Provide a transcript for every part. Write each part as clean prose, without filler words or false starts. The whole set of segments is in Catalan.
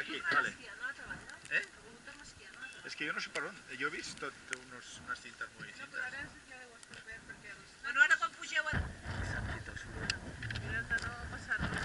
aquí, vale. ¿Eh? És que jo no sé per on. Jo he vist tot unes cintes molt cintes. Bueno, ara quan pugeu a... Mira't de no passar-nos.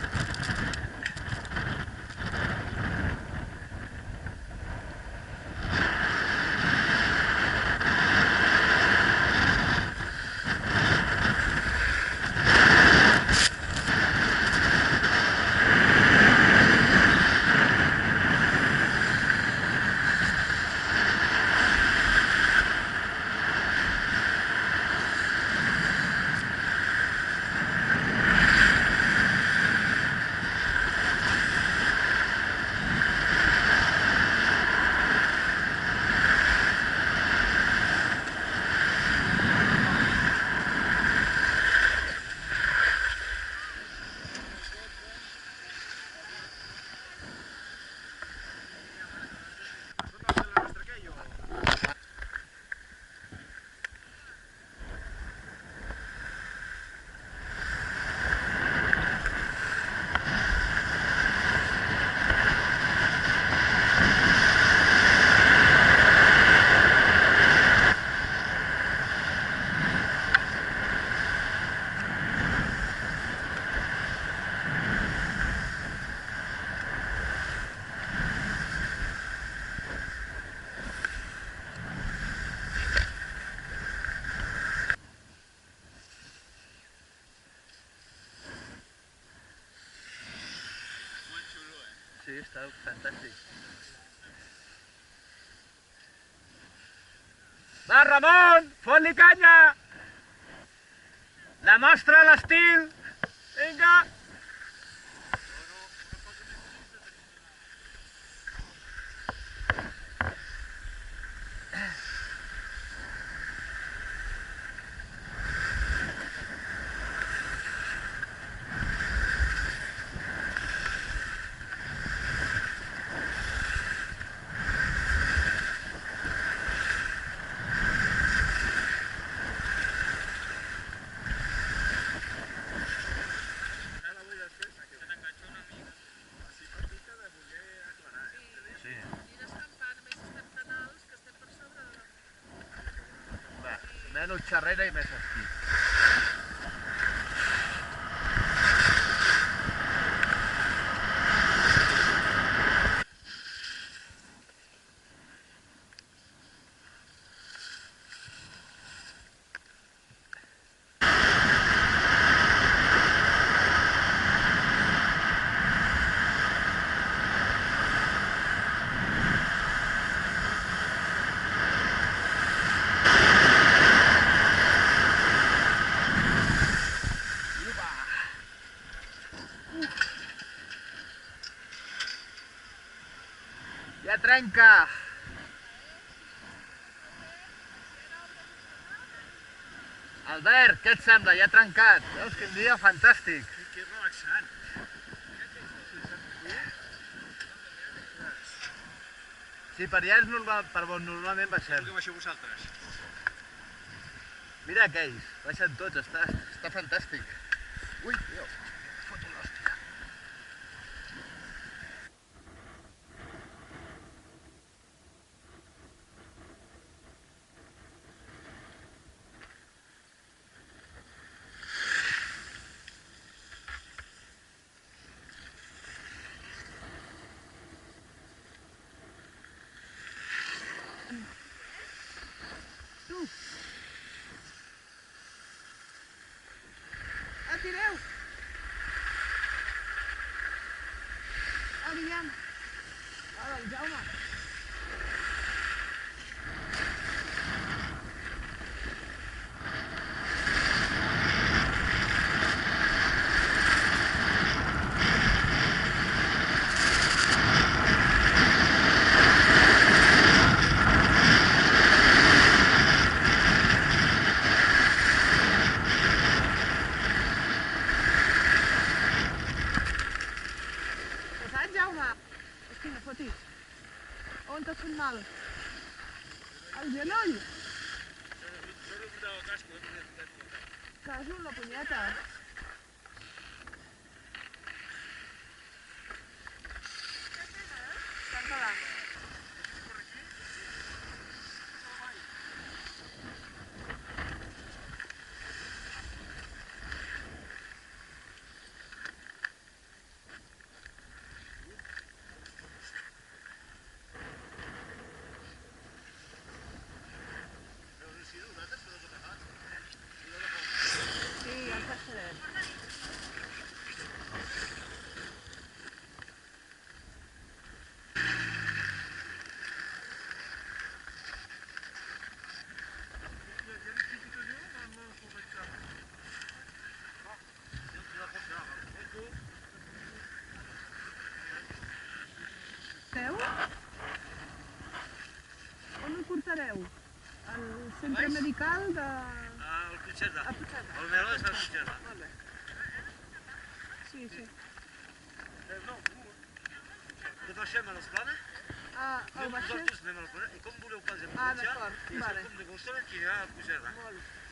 Sí, està fantàstic. Va, Ramon, fot-li canya! La mostra, l'estil! Vinga! Menys xerrera i més esquí. Ja trenca! Albert, què et sembla? Ja ha trencat. Veus, quin dia fantàstic. Que relaxant. Sí, per allà és normal, per on normalment baixem. Que baixeu vosaltres. Mira aquells, baixen tots, està fantàstic. Ui, Déu, foto l'hòstia. Atireu! Aviam! Ara, el Jaume! Jaume! Hosti, no fotis. On t'has fet mal? El genoll? Caso, la punyeta. centre medical de... Al Puigcerdà. a Puigcerdà. El Meló és al Puigcerdà. Molt bé. Sí, sí. No, de baixem a l'Esplana, El Baixet? nosaltres anem a l'Esplana, i com voleu pas Ah, d'acord, i vale. com de Gostola, que anirà al Puigcerdà. Molt bé.